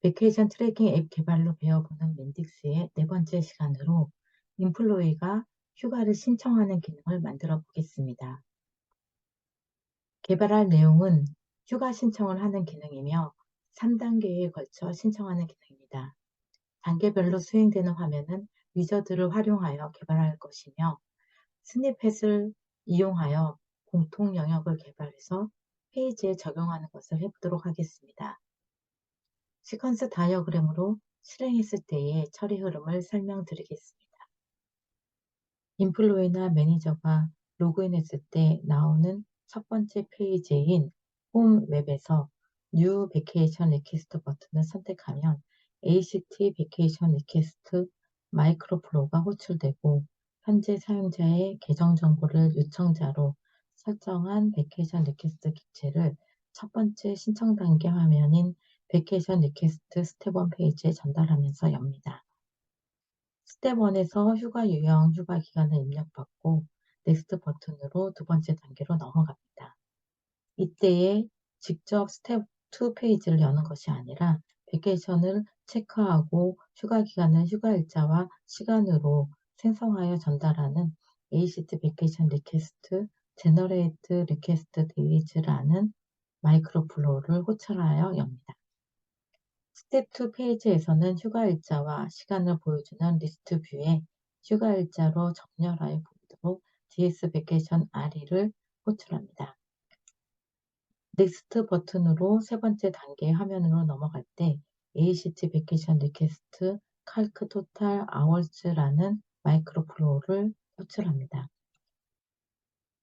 베케이션 트래킹 앱 개발로 배워보는 멘딕스의 네 번째 시간으로 인플로이가 휴가를 신청하는 기능을 만들어 보겠습니다. 개발할 내용은 휴가 신청을 하는 기능이며 3단계에 걸쳐 신청하는 기능입니다. 단계별로 수행되는 화면은 위저드를 활용하여 개발할 것이며 스니펫을 이용하여 공통 영역을 개발해서 페이지에 적용하는 것을 해보도록 하겠습니다. 시퀀스 다이어그램으로 실행했을 때의 처리 흐름을 설명드리겠습니다. 인플로이나 매니저가 로그인했을 때 나오는 첫 번째 페이지인 홈 웹에서 New Vacation Request 버튼을 선택하면 ACT Vacation Request 마이크로플로우가 호출되고 현재 사용자의 계정 정보를 요청자로 설정한 베케이션 리퀘스트 객체를 첫 번째 신청 단계 화면인 베케이션 리퀘스트 스텝 1 페이지에 전달하면서 엽니다. 스텝 1에서 휴가 유형, 휴가 기간을 입력받고 넥스트 버튼으로 두 번째 단계로 넘어갑니다. 이때에 직접 스텝 2 페이지를 여는 것이 아니라 베케이션을 체크하고 휴가 기간을 휴가 일자와 시간으로 생성하여 전달하는 ACT 베케이션 리퀘스트 제너레이트 리퀘스트 데이즈라는 마이크로플로우를 호출하여 엽니다. 스텝 2 페이지에서는 휴가 일자와 시간을 보여주는 리스트 뷰에 휴가 일자로 정렬하여 보이도록 DS 베케이션 RE를 호출합니다. 넥스트 버튼으로 세 번째 단계 화면으로 넘어갈 때 ACT 베케이션 리퀘스트 칼크 토탈 아워즈라는 마이크로플로우를 호출합니다.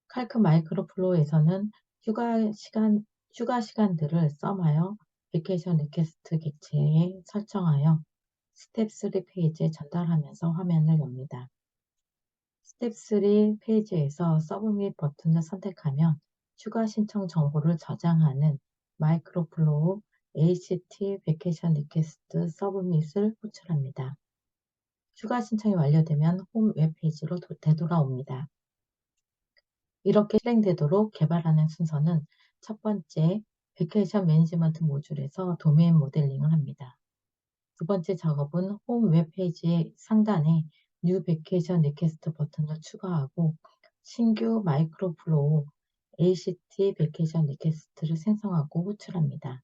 칼크 마이크로플로우에서는 휴가 시간들을 썸하여 베케이션 리퀘스트 객체에 설정하여 스텝 3 페이지에 전달하면서 화면을 엽니다. 스텝 3 페이지에서 서브밋 버튼을 선택하면 휴가 신청 정보를 저장하는 마이크로플로우 ACT 베케이션 리퀘스트 서브밋을 호출합니다. 휴가 신청이 완료되면 홈 웹페이지로 되돌아옵니다. 이렇게 실행되도록 개발하는 순서는 첫 번째, 베케이션 매니지먼트 모듈에서 도메인 모델링을 합니다. 두 번째 작업은 홈 웹페이지의 상단에 New Vacation Request 버튼을 추가하고 신규 마이크로플로우 ACT 베케이션 리퀘스트를 생성하고 호출합니다.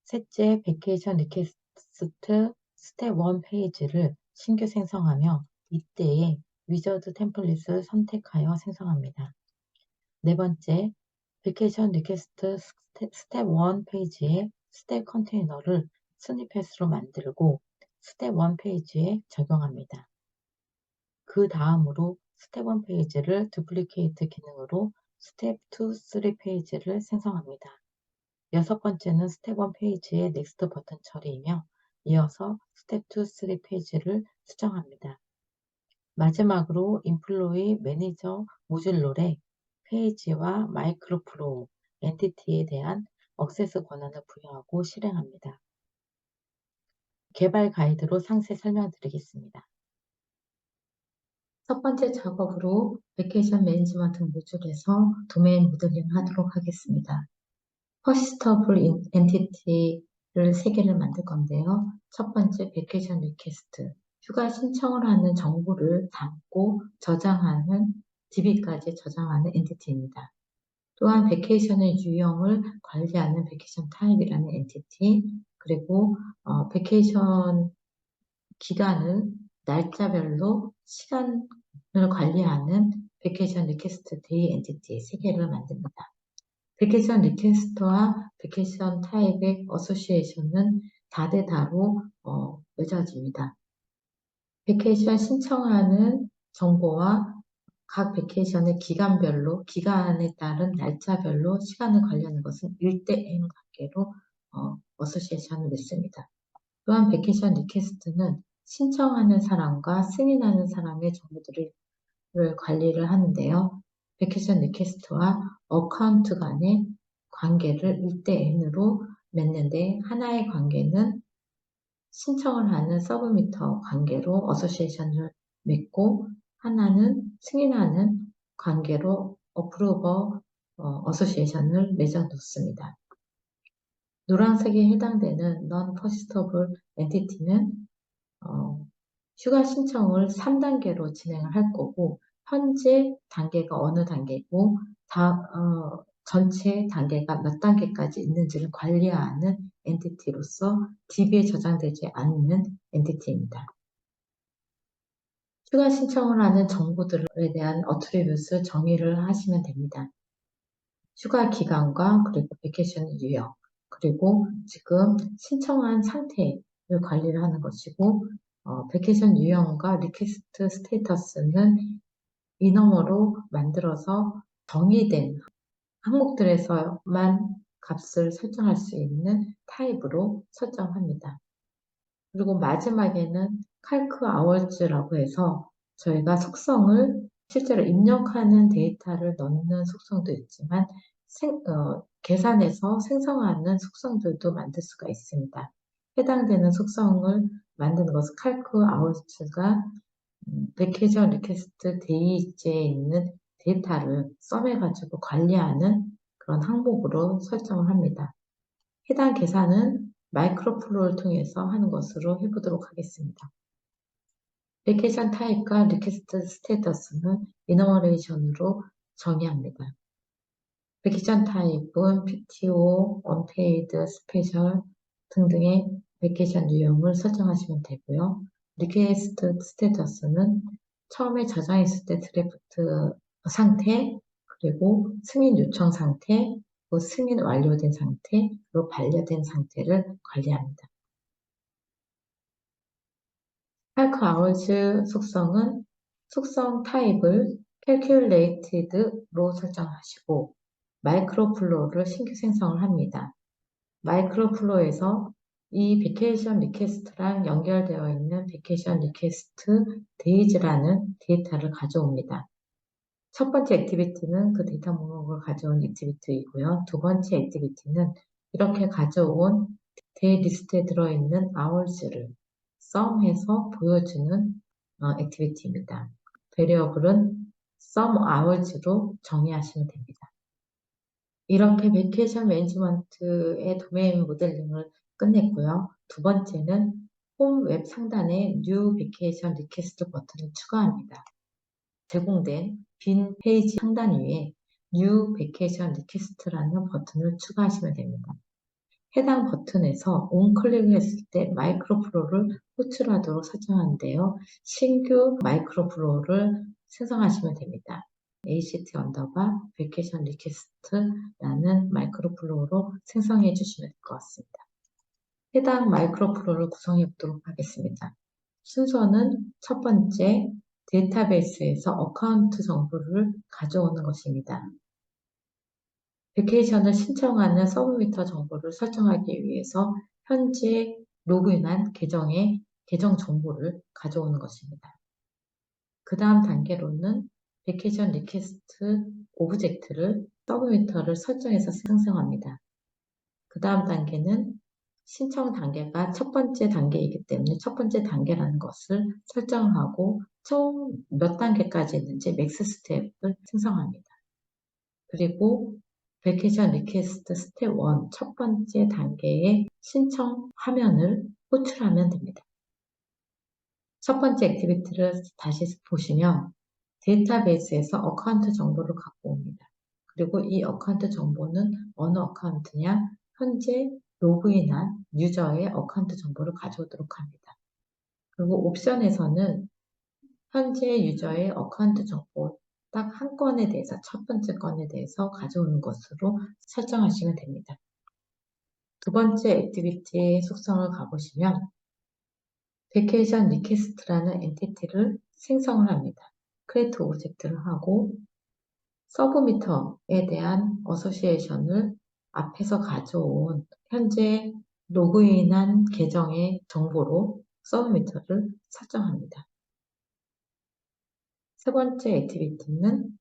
셋째, 베케이션 리퀘스트 스텝 1 페이지를 신규 생성하며 이때에 위저드 템플릿을 선택하여 생성합니다. 네 번째, 베케이션 리퀘스트 스텝 1 페이지에 스텝 컨테이너를 스니펫으로 만들고 스텝 1 페이지에 적용합니다. 그 다음으로 스텝 1 페이지를 두플리케이트 기능으로 스텝 2, 3 페이지를 생성합니다. 여섯 번째는 스텝 1 페이지의 넥스트 버튼 처리이며 이어서 스텝 2, 3 페이지를 수정합니다. 마지막으로 인플로이 매니저 모듈롤에 페이지와 마이크로플로우 엔티티에 대한 액세스 권한을 부여하고 실행합니다. 개발 가이드로 상세 설명드리겠습니다. 첫 번째 작업으로 베케이션 매니지먼트 모듈에서 도메인 모델링을 하도록 하겠습니다. 퍼시스터블 엔티티를 3개를 만들 건데요. 첫 번째 베케이션 리퀘스트, 휴가 신청을 하는 정보를 담고 저장하는 DB까지 저장하는 엔티티입니다. 또한 베케이션의 유형을 관리하는 베케이션 타입이라는 엔티티, 그리고 베케이션 기간을 날짜별로 시간을 관리하는 베케이션 리퀘스트 데이 엔티티 3개를 만듭니다. 베케이션 리퀘스트와 베케이션 타입의 어소시에이션은 다대다로 맺어집니다. 베케이션 신청하는 정보와 각 베케이션의 기간에 따른 날짜별로 시간을 관리하는 것은 1:n 관계로 어소시에이션을 맺습니다. 또한 베케이션 리퀘스트는 신청하는 사람과 승인하는 사람의 정보들을 관리를 하는데요. 베케이션 리퀘스트와 어카운트 간의 관계를 1:n으로 맺는데 하나의 관계는 신청을 하는 서브미터 관계로 어소시에이션을 맺고 하나는 승인하는 관계로 어프루버 어소시에이션을 맺어 놓습니다. 노란색에 해당되는 non-persistable entity는 어, 휴가 신청을 3단계로 진행을 할 거고, 현재 단계가 어느 단계고, 전체 단계가 몇 단계까지 있는지를 관리하는 엔티티로서 DB에 저장되지 않는 엔티티입니다. 휴가 신청을 하는 정보들에 대한 어트리뷰스 정의를 하시면 됩니다. 휴가 기간과 그리고 베케이션 유형, 그리고 지금 신청한 상태를 관리를 하는 것이고, 베케이션 유형과 리퀘스트 스테이터스는 이너머로 만들어서 정의된 항목들에서만 값을 설정할 수 있는 타입으로 설정합니다. 그리고 마지막에는 칼크 아워즈라고 해서 저희가 속성을 실제로 입력하는 데이터를 넣는 속성도 있지만 계산해서 생성하는 속성들도 만들 수가 있습니다. 해당되는 속성을 만드는 것은 칼크 아워즈가 베케이션 리퀘스트 데이지에 있는 데이터를 썸해가지고 관리하는 그런 항목으로 설정을 합니다. 해당 계산은 마이크로플로우를 통해서 하는 것으로 해보도록 하겠습니다. 베케이션 타입과 리퀘스트 스테이터스는 이너머레이션으로 정의합니다. 베케이션 타입은 PTO, 언페이드, 스페셜 등등의 베케이션 유형을 설정하시면 되고요. 리퀘스트 스테이터스는 처음에 저장했을 때 드래프트 상태, 그리고 승인 요청 상태, 그리고 승인 완료된 상태, 그리고 반려된 상태를 관리합니다. calc hours 속성은 속성 타입을 calculated로 설정하시고 마이크로플로우를 신규 생성을 합니다. 마이크로플로우에서 이 베케이션 리퀘스트랑 연결되어 있는 베케이션 리퀘스트 데이즈라는 데이터를 가져옵니다. 첫 번째 액티비티는 그 데이터 목록을 가져온 액티비티이고요. 두 번째 액티비티는 이렇게 가져온 데이 리스트에 들어있는 hours를 sum해서 보여주는 액티비티입니다. 베리어블은 sum hours로 정의하시면 됩니다. 이렇게 베케이션 매니지먼트의 도메인 모델링을 끝냈고요. 두 번째는 홈 웹 상단에 New Vacation Request 버튼을 추가합니다. 제공된 빈 페이지 상단 위에 New Vacation Request라는 버튼을 추가하시면 됩니다. 해당 버튼에서 온클릭을 했을 때 마이크로플로우를 호출하도록 설정하는데요. 신규 마이크로플로우를 생성하시면 됩니다. ACT 언더바 베케이션 리퀘스트라는 마이크로플로우로 생성해 주시면 될 것 같습니다. 해당 마이크로플로우를 구성해 보도록 하겠습니다. 순서는 첫 번째, 데이터베이스에서 어카운트 정보를 가져오는 것입니다. 베케이션을 신청하는 서브미터 정보를 설정하기 위해서 현재 로그인한 계정의 계정 정보를 가져오는 것입니다. 그 다음 단계로는 베케이션 리퀘스트 오브젝트를 서브미터를 설정해서 생성합니다. 그 다음 단계는 신청 단계가 첫 번째 단계이기 때문에 첫 번째 단계라는 것을 설정하고 총 몇 단계까지 있는지 맥스 스텝을 생성합니다. 그리고 베케이션 리퀘스트 스텝 1 첫 번째 단계의 신청 화면을 호출하면 됩니다. 첫 번째 액티비티를 다시 보시면 데이터베이스에서 어카운트 정보를 갖고 옵니다. 그리고 이 어카운트 정보는 어느 어카운트냐? 현재 로그인한 유저의 어카운트 정보를 가져오도록 합니다. 그리고 옵션에서는 현재 유저의 어카운트 정보 딱 한 건에 대해서 첫 번째 건에 대해서 가져오는 것으로 설정하시면 됩니다. 두 번째 액티비티의 속성을 가보시면 베케이션 리퀘스트라는 엔티티를 생성을 합니다. 크리에이트 오브젝트를 하고 서브미터에 대한 어소시에이션을 앞에서 가져온 현재 로그인한 계정의 정보로 서브미터를 설정합니다. 세 번째 액티비티는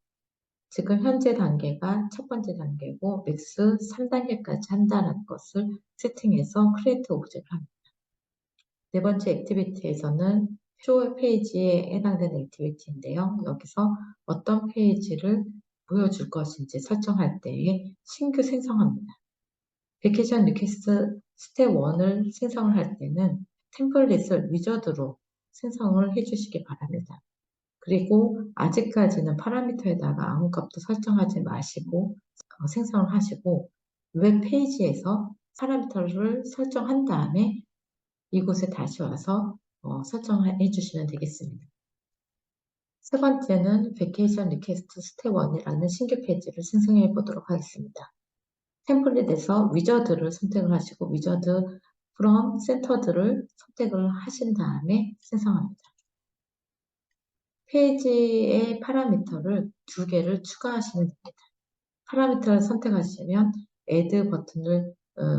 지금 현재 단계가 첫 번째 단계고 맥스 3단계까지 한다는 것을 세팅해서 크리에이트 오브젝트를 합니다. 네 번째 액티비티에서는 쇼 페이지에 해당되는 액티비티인데요. 여기서 어떤 페이지를 보여줄 것인지 설정할 때에 신규 생성합니다. 베케이션 리퀘스트 스텝 1을 생성을 할 때는 템플릿을 위저드로 생성을 해주시기 바랍니다. 그리고 아직까지는 파라미터에다가 아무 값도 설정하지 마시고 생성을 하시고 웹페이지에서 파라미터를 설정한 다음에 이곳에 다시 와서 설정해 주시면 되겠습니다. 세 번째는 베케이션 리퀘스트 스텝 1이라는 신규 페이지를 생성해 보도록 하겠습니다. 템플릿에서 위저드를 선택을 하시고 위저드 from 센터드를 선택을 하신 다음에 생성합니다. 페이지의 파라미터를 2개를 추가하시면 됩니다. 파라미터를 선택하시면 Add 버튼을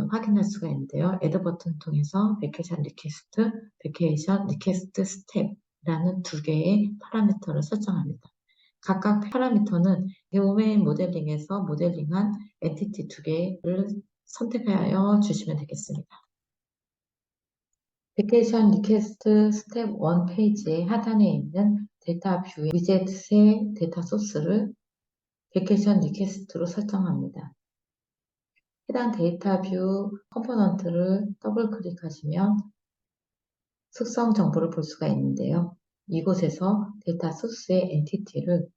확인할 수가 있는데요. Add 버튼 통해서 베케이션 리퀘스트 스텝이라는 2개의 파라미터를 설정합니다. 각각 파라미터는 도메인 모델링에서 모델링한 엔티티 2개를 선택하여 주시면 되겠습니다. 베케이션 리퀘스트 스텝 1 페이지의 하단에 있는 데이터 뷰의 위젯의 데이터 소스를 베케이션 리퀘스트로 설정합니다. 해당 데이터 뷰 컴포넌트를 더블 클릭하시면 특성 정보를 볼 수가 있는데요. 이곳에서 데이터 소스의 엔티티를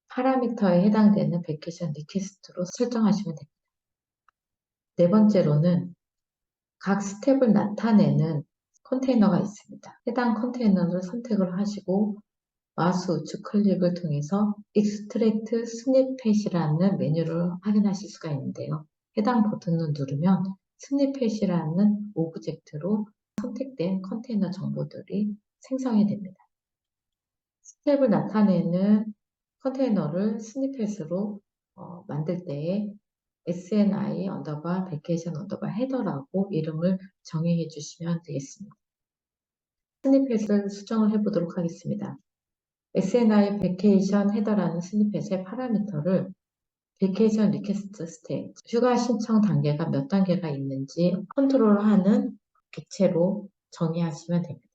파라미터에 해당되는 베케이션 리퀘스트로 설정하시면 됩니다. 네 번째로는 각 스텝을 나타내는 컨테이너가 있습니다. 해당 컨테이너를 선택을 하시고 마우스 우측 클릭을 통해서 Extract Snippet이라는 메뉴를 확인하실 수가 있는데요. 해당 버튼을 누르면 스니펫이라는 오브젝트로 선택된 컨테이너 정보들이 생성이 됩니다. 스텝을 나타내는 컨테이너를 스니펫으로 만들 때에 sni 언더바 베케이션 언더바 헤더라고 이름을 정의해 주시면 되겠습니다. 스니펫을 수정을 해 보도록 하겠습니다. sni 베케이션 헤더라는 스니펫의 파라미터를 베케이션 리퀘스트 스텝, 휴가 신청 단계가 몇 단계가 있는지 컨트롤하는 객체로 정의하시면 됩니다.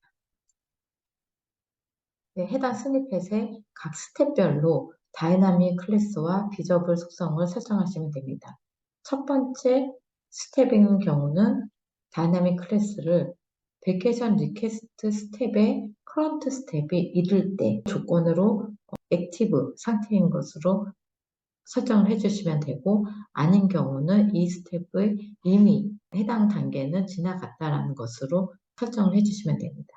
네, 해당 스니펫의 각 스텝별로 다이나믹 클래스와 비저블 속성을 설정하시면 됩니다. 첫 번째 스텝인 경우는 다이나믹 클래스를 베케이션 리퀘스트 스텝의 커런트 스텝이 이를 때 조건으로 액티브 상태인 것으로 설정을 해주시면 되고 아닌 경우는 이 스텝의 이미 해당 단계는 지나갔다라는 것으로 설정을 해주시면 됩니다.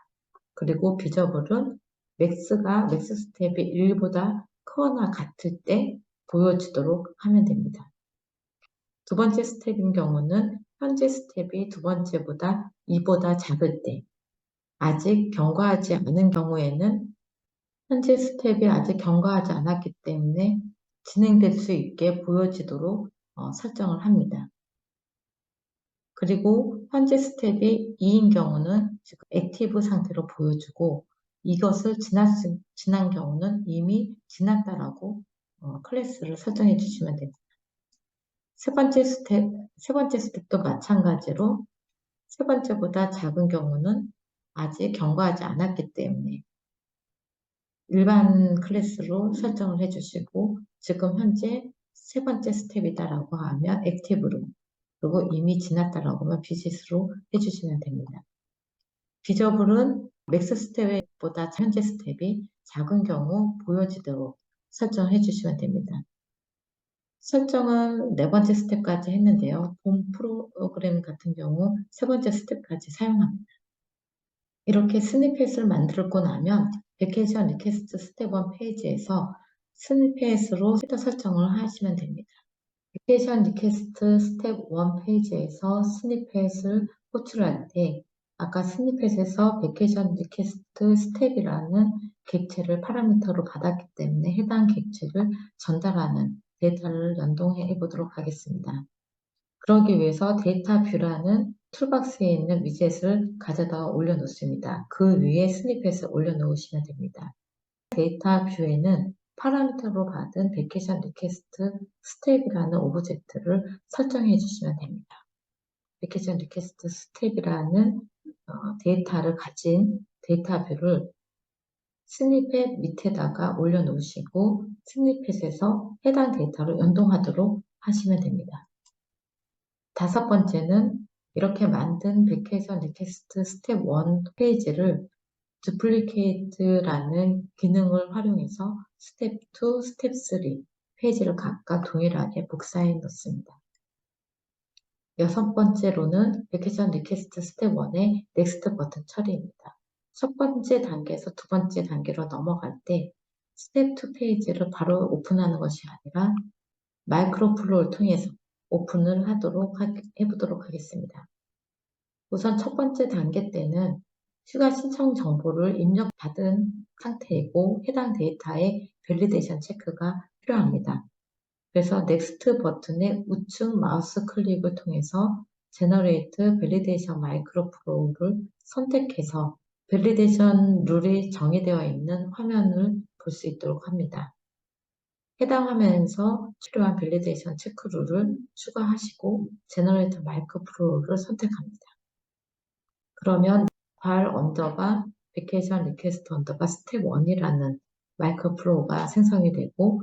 그리고 비저블은 맥스 스텝이 1보다 크거나 같을 때 보여지도록 하면 됩니다. 두 번째 스텝인 경우는 현재 스텝이 두 번째보다 2보다 작을 때 아직 경과하지 않은 경우에는 현재 스텝이 아직 경과하지 않았기 때문에 진행될 수 있게 보여지도록 설정을 합니다. 그리고 현재 스텝이 2인 경우는 지금 액티브 상태로 보여주고 이것을 지난 경우는 이미 지났다라고 클래스를 설정해 주시면 됩니다. 세 번째 스텝도 마찬가지로 세 번째보다 작은 경우는 아직 경과하지 않았기 때문에 일반 클래스로 설정을 해주시고 지금 현재 세 번째 스텝이다라고 하면 액티브로 그리고 이미 지났다라고 하면 비짓으로 해주시면 됩니다. 비저블은 맥스 스텝보다 현재 스텝이 작은 경우 보여지도록 설정을 해주시면 됩니다. 설정은 네 번째 스텝까지 했는데요. 본 프로그램 같은 경우 세 번째 스텝까지 사용합니다. 이렇게 스니펫을 만들고 나면 베케이션 리퀘스트 스텝 1 페이지에서 스니펫으로 헤더 설정을 하시면 됩니다. 베케이션 리퀘스트 스텝 1 페이지에서 스니펫을 호출할 때 아까 스니펫에서 베케이션 리퀘스트 스텝이라는 객체를 파라미터로 받았기 때문에 해당 객체를 전달하는 데이터를 연동해 보도록 하겠습니다. 그러기 위해서 데이터 뷰라는 툴박스에 있는 위젯을 가져다 올려놓습니다. 그 위에 스니펫을 올려놓으시면 됩니다. 데이터 뷰에는 파라미터로 받은 베케이션 리퀘스트 스텝이라는 오브젝트를 설정해 주시면 됩니다. 베케이션 리퀘스트 스텝이라는 데이터를 가진 데이터 뷰를 스니펫 밑에다가 올려놓으시고 스니펫에서 해당 데이터를 연동하도록 하시면 됩니다. 다섯 번째는 이렇게 만든 베케이션 리퀘스트 스텝 1 페이지를 duplicate라는 기능을 활용해서 스텝 2, 스텝 3 페이지를 각각 동일하게 복사해 놓습니다. 여섯 번째로는 베케이션 리퀘스트 스텝 1의 넥스트 버튼 처리입니다. 첫 번째 단계에서 두 번째 단계로 넘어갈 때 스텝 2 페이지를 바로 오픈하는 것이 아니라 마이크로 플로우를 통해서 오픈을 해보도록 하겠습니다. 우선 첫 번째 단계 때는 휴가 신청 정보를 입력받은 상태이고 해당 데이터의 밸리데이션 체크가 필요합니다. 그래서 넥스트 버튼의 우측 마우스 클릭을 통해서 Generate Validation Microflow를 선택해서 밸리데이션 룰이 정의되어 있는 화면을 볼 수 있도록 합니다. 해당 화면에서 필요한 밸리데이션 체크 룰을 추가하시고 Generate Microflow를 선택합니다. 그러면 발 언더바 베케이션 리퀘스트 언더바 스텝 1이라는 마이크로플로우가 생성이 되고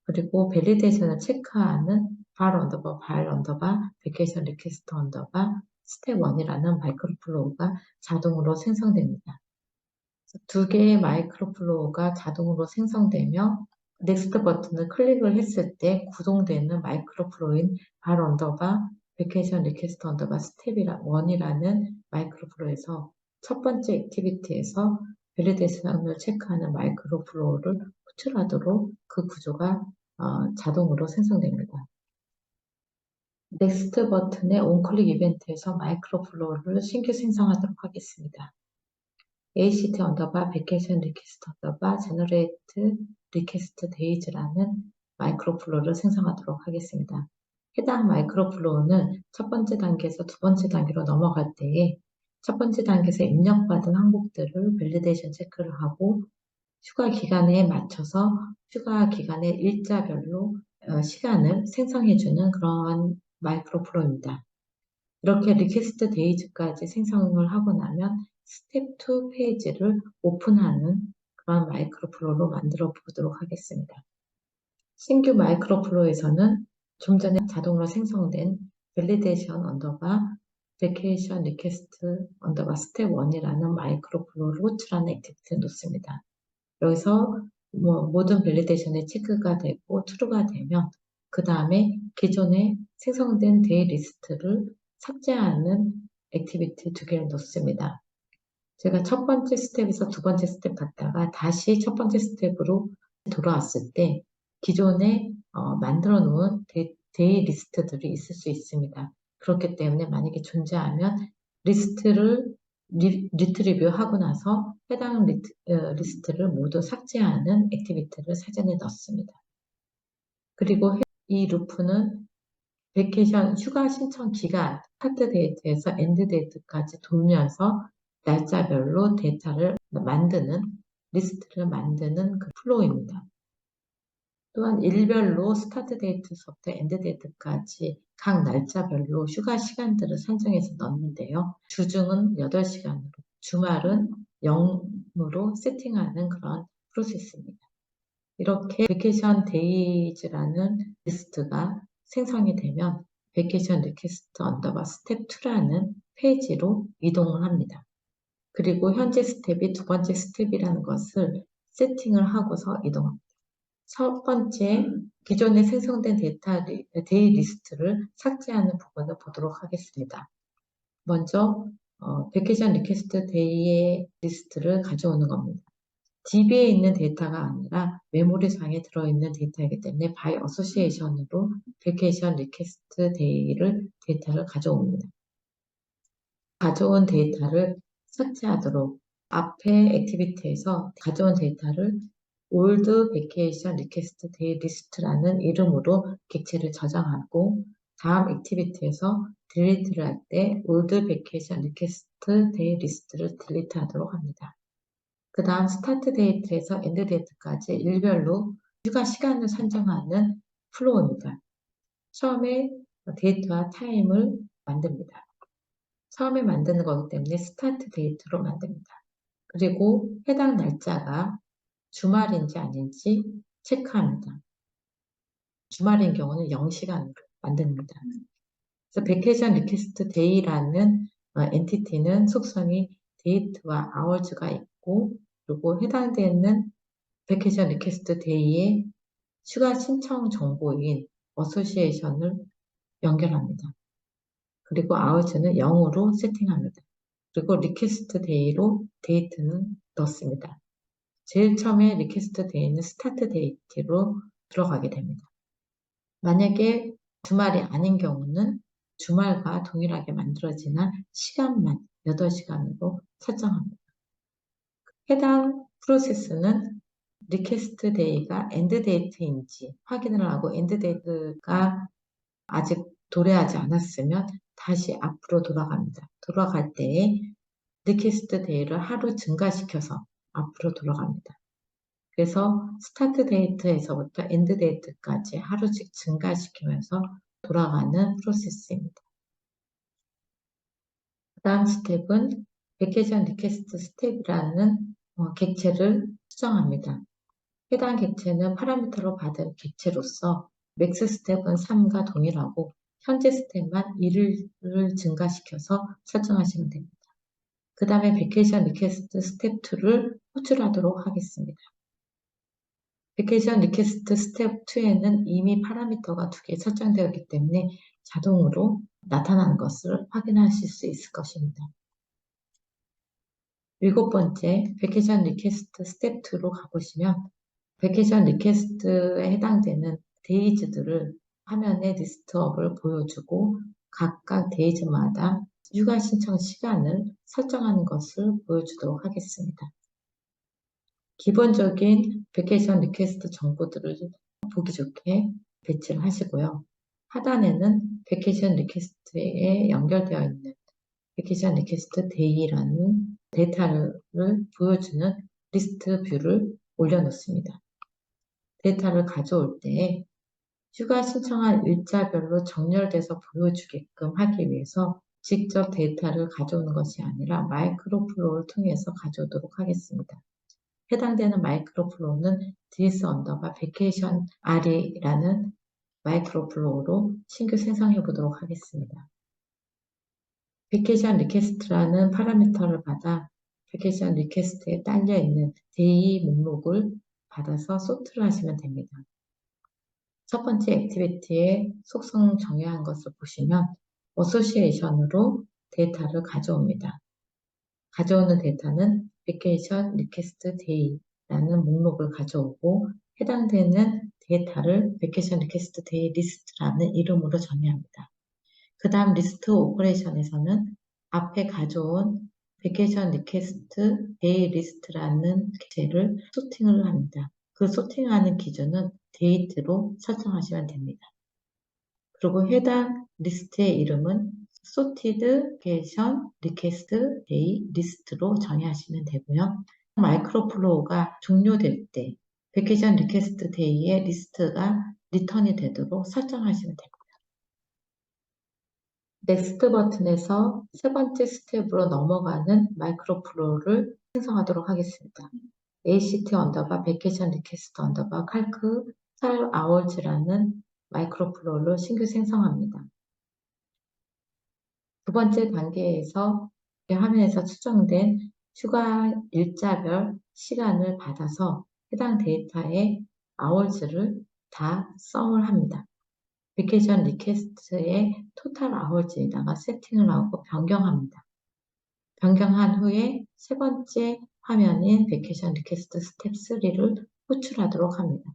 그리고 밸리데이션을 체크하는 발 언더바 베케이션 리퀘스트 언더바 스텝 1이라는 마이크로플로우가 자동으로 생성됩니다. 두 개의 마이크로플로우가 자동으로 생성되며 넥스트 버튼을 클릭을 했을 때 구동되는 마이크로플로우인 발 언더바 베케이션 리퀘스트 언더바 스텝 1이라는 마이크로플로우에서 첫 번째 액티비티에서 밸리데이션을 체크하는 마이크로플로우를 호출하도록 그 구조가 자동으로 생성됩니다. 넥스트 버튼의 온클릭 이벤트에서 마이크로플로우를 신규 생성하도록 하겠습니다. ACT 언더바 베케이션 리퀘스트 언더바 제너레이트 리퀘스트 데이즈라는 마이크로플로우를 생성하도록 하겠습니다. 해당 마이크로플로우는 첫 번째 단계에서 두 번째 단계로 넘어갈 때에 첫 번째 단계에서 입력받은 항목들을 밸리데이션 체크를 하고 휴가 기간에 맞춰서 휴가 기간의 일자별로 시간을 생성해주는 그러한 마이크로플로우입니다. 이렇게 리퀘스트 데이즈까지 생성을 하고 나면 스텝 2 페이지를 오픈하는 그런 마이크로플로우로 만들어 보도록 하겠습니다. 신규 마이크로플로우에서는 좀 전에 자동으로 생성된 밸리데이션 언더바 베케이션 리퀘스트 언더바 스텝 1이라는 마이크로플로우를 호출하는 액티비티를 놓습니다. 여기서 모든 밸리데이션이 체크가 되고 true가 되면 그 다음에 기존에 생성된 데이 리스트를 삭제하는 액티비티 두 개를 놓습니다. 제가 첫 번째 스텝에서 두 번째 스텝 갔다가 다시 첫 번째 스텝으로 돌아왔을 때 기존에 만들어 놓은 데이 리스트들이 있을 수 있습니다. 그렇기 때문에 만약에 존재하면 리스트를 리트리뷰 하고 나서 해당 리스트를 모두 삭제하는 액티비티를 사전에 넣습니다. 그리고 이 루프는 베케이션 휴가 신청 기간 스타트 데이트에서 엔드 데이트까지 돌면서 날짜별로 데이터를 만드는 리스트를 만드는 그 플로우입니다. 또한 일별로 스타트 데이트부터 엔드 데이트까지 각 날짜별로 휴가 시간들을 선정해서 넣는데요. 주중은 8시간으로, 주말은 0으로 세팅하는 그런 프로세스입니다. 이렇게 베케이션 데이즈라는 리스트가 생성이 되면 베케이션 리퀘스트 언더바 스텝 2라는 페이지로 이동을 합니다. 그리고 현재 스텝이 두 번째 스텝이라는 것을 세팅을 하고서 이동합니다. 첫 번째, 기존에 생성된 데이 리스트를 삭제하는 부분을 보도록 하겠습니다. 먼저 베케이션 리퀘스트 데이의 리스트를 가져오는 겁니다. DB에 있는 데이터가 아니라 메모리상에 들어있는 데이터이기 때문에 by association으로 베케이션 리퀘스트 데이터를 가져옵니다. 가져온 데이터를 삭제하도록 앞에 액티비티에서 가져온 데이터를 old vacation request day list라는 이름으로 객체를 저장하고 다음 액티비티에서 딜리트를 할 때 old vacation request day list를 딜리트 하도록 합니다. 그 다음 스타트 데이트에서 엔드 데이트까지 일별로 휴가 시간을 선정하는 플로우입니다. 처음에 데이트와 타임을 만듭니다. 처음에 만드는 거기 때문에 스타트 데이트로 만듭니다. 그리고 해당 날짜가 주말인지 아닌지 체크합니다. 주말인 경우는 0시간으로 만듭니다. 그래서 베케이션 리퀘스트 데이라는 엔티티는 속성이 데이트와 아워즈가 있고, 그리고 해당되는 베케이션 리퀘스트 데이의 추가 신청 정보인 어소시에이션을 연결합니다. 그리고 아워즈는 0으로 세팅합니다. 그리고 리퀘스트 데이로 데이트는 넣습니다. 제일 처음에 리퀘스트 데이는 스타트 데이트로 들어가게 됩니다. 만약에 주말이 아닌 경우는 주말과 동일하게 만들어지는 시간만 8시간으로 설정합니다. 해당 프로세스는 리퀘스트 데이가 엔드 데이트인지 확인을 하고 엔드 데이트가 아직 도래하지 않았으면 다시 앞으로 돌아갑니다. 돌아갈 때에 리퀘스트 데이를 하루 증가시켜서 앞으로 돌아갑니다. 그래서 스타트 데이트에서부터 엔드 데이트까지 하루씩 증가시키면서 돌아가는 프로세스입니다. 다음 스텝은 베케이션 리퀘스트 스텝이라는 객체를 수정합니다. 해당 객체는 파라미터로 받은 객체로서 맥스 스텝은 3과 동일하고 현재 스텝만 1을 증가시켜서 설정하시면 됩니다. 그 다음에 베케이션 리퀘스트 스텝 2를 호출하도록 하겠습니다. 베케이션 리퀘스트 스텝 2에는 이미 파라미터가 2개 설정되어 있기 때문에 자동으로 나타나는 것을 확인하실 수 있을 것입니다. 7번째, 베케이션 리퀘스트 스텝 2로 가보시면 베케이션 리퀘스트에 해당되는 데이즈들을 화면에 리스트업을 보여주고 각각 데이즈마다 휴가 신청 시간을 설정하는 것을 보여주도록 하겠습니다. 기본적인 베케이션 리퀘스트 정보들을 보기 좋게 배치를 하시고요. 하단에는 베케이션 리퀘스트에 연결되어 있는 베케이션 리퀘스트 데이라는 데이터를 보여주는 리스트 뷰를 올려놓습니다. 데이터를 가져올 때 휴가 신청한 일자별로 정렬돼서 보여주게끔 하기 위해서 직접 데이터를 가져오는 것이 아니라 마이크로플로우를 통해서 가져오도록 하겠습니다. 해당되는 마이크로플로우는 ds 언더바 베케이션 r이라는 마이크로플로우로 신규 생성해 보도록 하겠습니다. 베케이션 리퀘스트라는 파라미터를 받아 베케이션 리퀘스트에 딸려 있는 데이 목록을 받아서 소트를 하시면 됩니다. 첫 번째 액티비티의 속성 정의한 것을 보시면 어소시에이션으로 데이터를 가져옵니다. 가져오는 데이터는 베케이션 리퀘스트 데이라는 목록을 가져오고 해당되는 데이터를 베케이션 리퀘스트 데이 리스트라는 이름으로 정의합니다. 그 다음 리스트 오퍼레이션에서는 앞에 가져온 베케이션 리퀘스트 데이 리스트라는 객체를 소팅을 합니다. 그 소팅하는 기준은 데이트로 설정하시면 됩니다. 그리고 해당 리스트의 이름은 sorted 베케이션 리퀘스트 데이 리스트로 정의하시면 되고요. 마이크로플로우가 종료될 때 베케이션 리퀘스트 데이의 리스트가 리턴이 되도록 설정하시면 됩니다. 넥스트 버튼에서 세 번째 스텝으로 넘어가는 마이크로플로우를 생성하도록 하겠습니다. act 언더바 베케이션 리퀘스트 언더바 칼크 스타일 아워즈라는 마이크로플로우를 신규 생성합니다. 두 번째 단계에서 화면에서 추정된 휴가 일자별 시간을 받아서 해당 데이터의 아워즈를 다 썸을 합니다. 베케이션 리퀘스트의 토탈 아워즈에다가 세팅을 하고 변경합니다. 변경한 후에 세 번째 화면인 베케이션 리퀘스트 스텝 3를 호출하도록 합니다.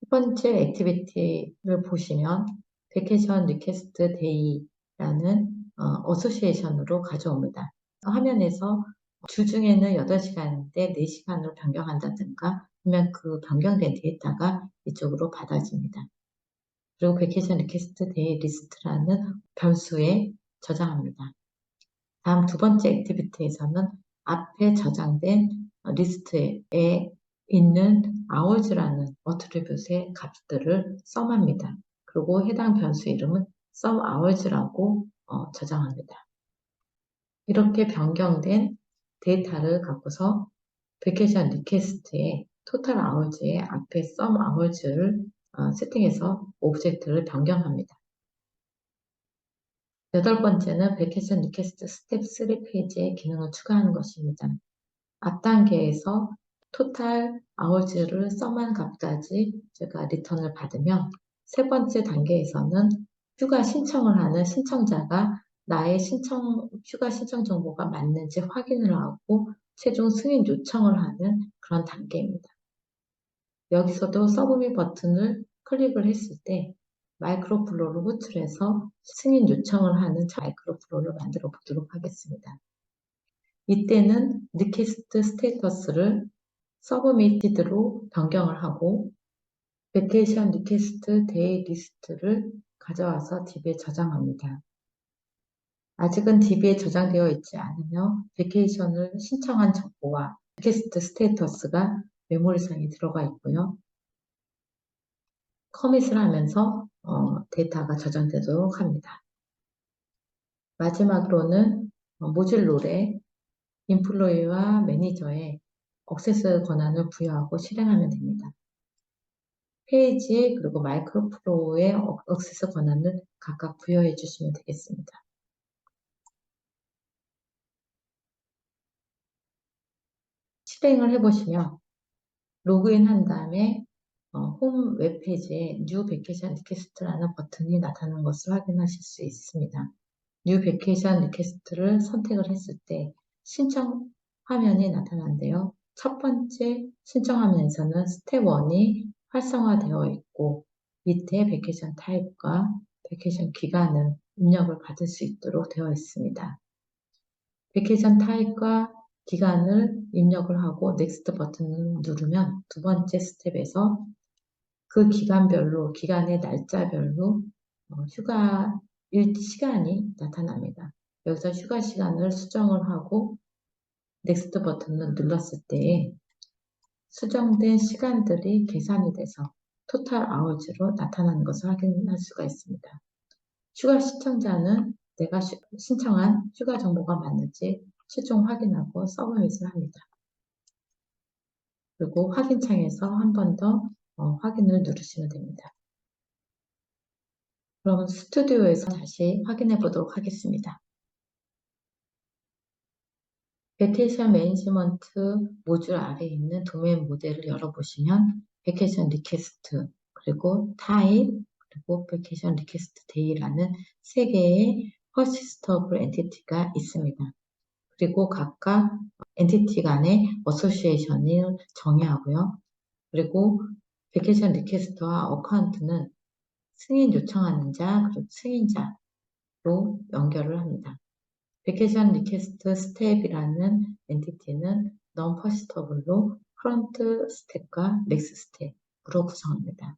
첫 번째 액티비티를 보시면 베케이션 리퀘스트 데이라는 어소시에이션으로 가져옵니다. 화면에서 주중에는 8시간인데 4시간으로 변경한다든가 하면 그 변경된 데이터가 이쪽으로 받아집니다. 그리고 베케이션 리퀘스트 데이 리스트라는 변수에 저장합니다. 다음 두 번째 액티비티에서는 앞에 저장된 리스트에 있는 hours라는 어트리뷰트의 값들을 썸합니다. 그리고 해당 변수 이름은 sum hours라고 저장합니다. 이렇게 변경된 데이터를 갖고서 베케이션 리퀘스트의 토탈 hours의 앞에 sum hours를 세팅해서 오브젝트를 변경합니다. 여덟 번째는 베케이션 리퀘스트 스텝 3 페이지에 기능을 추가하는 것입니다. 앞 단계에서 토탈 아워즈를 써만 값까지 제가 리턴을 받으면 세 번째 단계에서는 휴가 신청을 하는 신청자가 나의 휴가 신청 정보가 맞는지 확인을 하고 최종 승인 요청을 하는 그런 단계입니다. 여기서도 서브밋 버튼을 클릭을 했을 때 마이크로 플로우를 호출해서 승인 요청을 하는 마이크로 플로우를 만들어 보도록 하겠습니다. 이때는 리퀘스트 스테이터스를 서브미티드로 변경을 하고 베케이션 리퀘스트 데이 리스트를 가져와서 DB에 저장합니다. 아직은 DB에 저장되어 있지 않으며 베케이션을 신청한 정보와 리퀘스트 스테이터스가 메모리상에 들어가 있고요. 커밋을 하면서 데이터가 저장되도록 합니다. 마지막으로는 모듈롤에 인플로이와 매니저에 액세스 권한을 부여하고 실행하면 됩니다. 페이지 그리고 마이크로 플로우의 액세스 권한을 각각 부여해 주시면 되겠습니다. 실행을 해보시면 로그인 한 다음에 홈 웹페이지에 New Vacation Request라는 버튼이 나타나는 것을 확인하실 수 있습니다. New Vacation Request를 선택을 했을 때 신청 화면이 나타나는데요. 첫 번째 신청 화면에서는 스텝 1이 활성화되어 있고 밑에 베케이션 타입과 베케이션 기간을 입력을 받을 수 있도록 되어 있습니다. 베케이션 타입과 기간을 입력을 하고 넥스트 버튼을 누르면 두 번째 스텝에서 그 기간의 날짜별로 휴가 시간이 나타납니다. 여기서 휴가 시간을 수정을 하고 넥스트 버튼을 눌렀을 때 수정된 시간들이 계산이 돼서 토탈 아워즈로 나타나는 것을 확인할 수가 있습니다. 휴가 신청자는 내가 신청한 휴가 정보가 맞는지 최종 확인하고 서브밋을 합니다. 그리고 확인창에서 한 번 더 확인을 누르시면 됩니다. 그럼 스튜디오에서 다시 확인해 보도록 하겠습니다. 베케이션 매니지먼트 모듈 아래에 있는 도메인 모델을 열어보시면 베케이션 리퀘스트, 그리고 타입, 그리고 베케이션 리퀘스트 데이라는 세 개의 퍼시스터블 엔티티가 있습니다. 그리고 각각 엔티티 간의 어소시에이션을 정의하고요. 그리고 베케이션 리퀘스트와 어카운트는 승인 요청하는 자, 그리고 승인자로 연결을 합니다. 베케이션 리퀘스트 스텝이라는 엔티티는 non 퍼시스터블로 프론트 스텝과 넥스 스텝으로 구성합니다.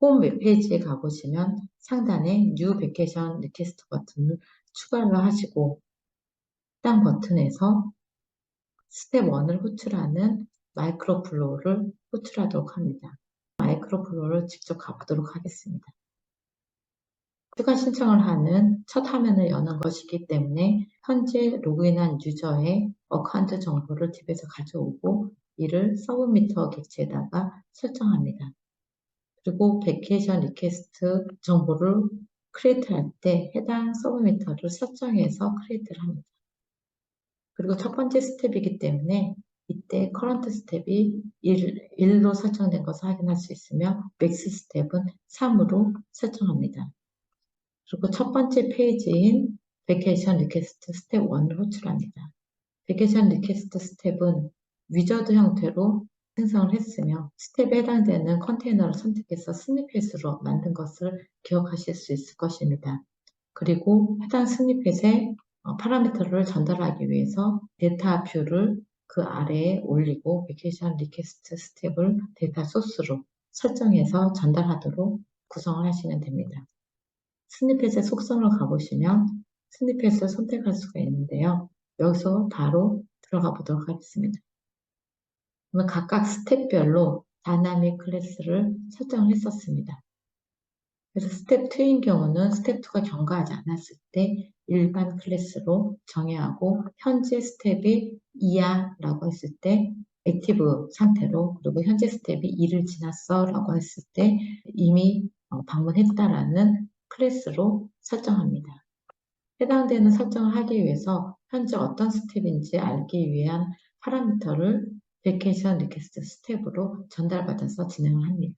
홈 웹페이지에 가보시면 상단에 New Vacation Request 버튼을 추가를 하시고 해당 버튼에서 스텝 1을 호출하는 마이크로 플로우를 호출하도록 합니다. 마이크로 플로우를 직접 가보도록 하겠습니다. 휴가 신청을 하는 첫 화면을 여는 것이기 때문에 현재 로그인한 유저의 어카운트 정보를 DB에서 가져오고 이를 서브미터 객체에다가 설정합니다. 그리고 베케이션 리퀘스트 정보를 크리에이트 할 때 해당 서브미터를 설정해서 크리에이트를 합니다. 그리고 첫 번째 스텝이기 때문에 이때 커런트 스텝이 1로 설정된 것을 확인할 수 있으며 맥스 스텝은 3으로 설정합니다. 그리고 첫 번째 페이지인 베케이션 리퀘스트 스텝 1을 호출합니다. 베케이션 리퀘스트 스텝은 위저드 형태로 생성을 했으며 스텝에 해당되는 컨테이너를 선택해서 스니펫으로 만든 것을 기억하실 수 있을 것입니다. 그리고 해당 스니펫에 파라미터를 전달하기 위해서 데이터 뷰를 그 아래에 올리고 베케이션 리퀘스트 스텝을 데이터 소스로 설정해서 전달하도록 구성을 하시면 됩니다. 스니펫의 속성을 가보시면 스니펫을 선택할 수가 있는데요. 여기서 바로 들어가 보도록 하겠습니다. 그러면 각각 스텝별로 다이나믹 클래스를 설정을 했었습니다. 그래서 스텝 2인 경우는 스텝 2가 경과하지 않았을 때 일반 클래스로 정의하고 현재 스텝이 2야 라고 했을 때 액티브 상태로, 그리고 현재 스텝이 2를 지났어 라고 했을 때 이미 방문했다라는 클래스로 설정합니다. 해당되는 설정을 하기 위해서 현재 어떤 스텝인지 알기 위한 파라미터를 베케이션 리퀘스트 스텝으로 전달받아서 진행을 합니다.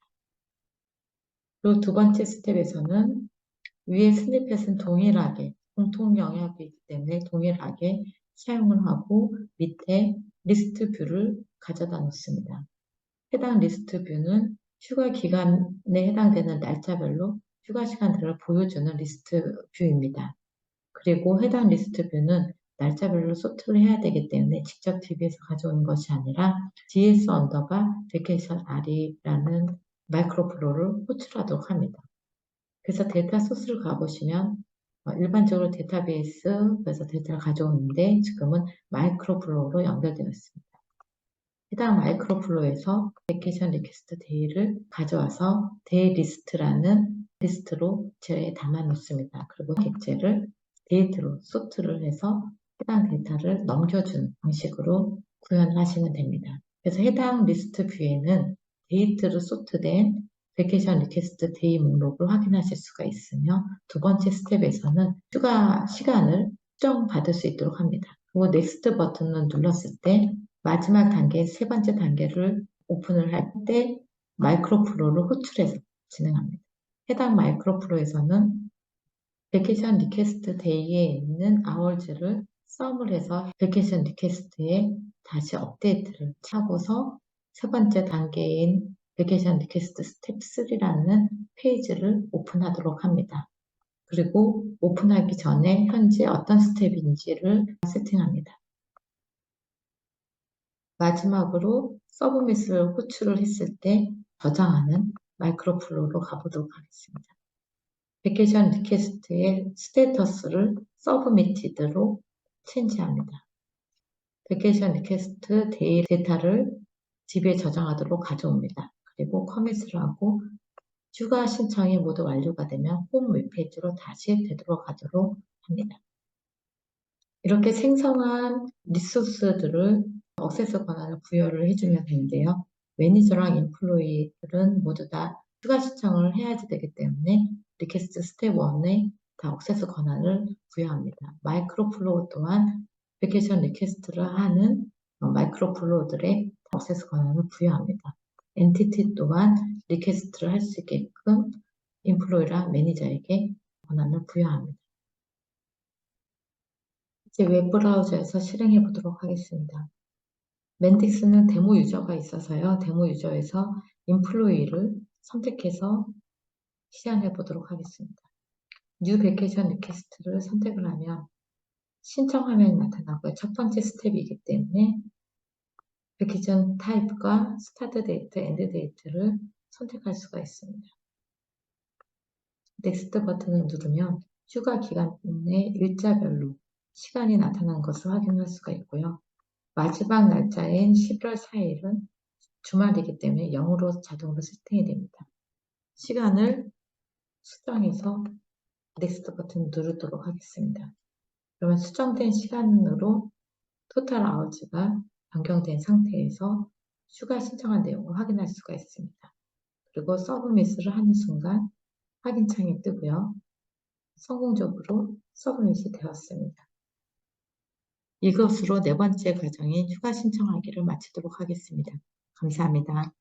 그리고 두 번째 스텝에서는 위의 스니펫은 동일하게 공통 영역이기 때문에 동일하게 사용을 하고 밑에 리스트 뷰를 가져다 놓습니다. 해당 리스트 뷰는 휴가 기간에 해당되는 날짜별로 휴가 시간들을 보여주는 리스트 뷰입니다. 그리고 해당 리스트 뷰는 날짜별로 소트를 해야 되기 때문에 직접 DB에서 가져오는 것이 아니라 ds vacation r이라는 마이크로 플로우를 호출하도록 합니다. 그래서 데이터 소스를 가보시면 일반적으로 데이터베이스에서 데이터를 가져오는데 지금은 마이크로 플로우로 연결되어 있습니다. 해당 마이크로 플로우에서 베케이션 리퀘스트 데이를 가져와서 데이 리스트라는 리스트로 젤에 담아 놓습니다. 그리고 객체를 데이트로 소트를 해서 해당 데이터를 넘겨준 방식으로 구현을 하시면 됩니다. 그래서 해당 리스트 뷰에는 데이트로 소트된 베케이션 리퀘스트 데이 목록을 확인하실 수가 있으며 두 번째 스텝에서는 휴가 시간을 수정받을 수 있도록 합니다. 그리고 넥스트 버튼을 눌렀을 때 마지막 단계, 세 번째 단계를 오픈을 할 때 마이크로 플로우를 호출해서 진행합니다. 해당 마이크로 플로우에서는 베케이션 리퀘스트 데이에 있는 아워즈를 썸을 해서 베케이션 리퀘스트에 다시 업데이트를 하고서 세 번째 단계인 베케이션 리퀘스트 스텝 3라는 페이지를 오픈하도록 합니다. 그리고 오픈하기 전에 현재 어떤 스텝인지를 세팅합니다. 마지막으로 서브밋을 호출을 했을 때 저장하는 마이크로 플로우로 가보도록 하겠습니다. 베케이션 리퀘스트의 스테이터스를 서브미티드로 체인지합니다. 베케이션 리퀘스트 데이 데이터를 DB에 저장하도록 가져옵니다. 그리고 커밋을 하고 휴가 신청이 모두 완료가 되면 홈 웹페이지로 다시 되돌아가도록 합니다. 이렇게 생성한 리소스들을 액세스 권한을 부여를 해주면 되는데요. 매니저랑 인플로이들은 모두 다 추가 신청을 해야지 되기 때문에 리퀘스트 스텝 1에 다 액세스 권한을 부여합니다. 마이크로 플로우 또한 베케이션 리퀘스트를 하는 마이크로 플로우들의 액세스 권한을 부여합니다. 엔티티 또한 리퀘스트를 할 수 있게끔 인플로이랑 매니저에게 권한을 부여합니다. 이제 웹브라우저에서 실행해 보도록 하겠습니다. 맨딕스는 데모 유저가 있어서요. 데모 유저에서 인플로이를 선택해서 시연해 보도록 하겠습니다. 뉴 베케이션 리퀘스트를 선택을 하면 신청 화면이 나타나고요. 첫 번째 스텝이기 때문에 베케이션 타입과 스타트 데이트, 엔드 데이트를 선택할 수가 있습니다. 넥스트 버튼을 누르면 휴가 기간의 일자별로 시간이 나타난 것을 확인할 수가 있고요. 마지막 날짜인 11월 4일은 주말이기 때문에 0으로 자동으로 세팅이 됩니다. 시간을 수정해서 넥스트 버튼 누르도록 하겠습니다. 그러면 수정된 시간으로 토탈 아워즈가 변경된 상태에서 휴가 신청한 내용을 확인할 수가 있습니다. 그리고 서브밋을 하는 순간 확인창이 뜨고요. 성공적으로 서브밋이 되었습니다. 이것으로 네 번째 과정인 휴가 신청하기를 마치도록 하겠습니다. 감사합니다.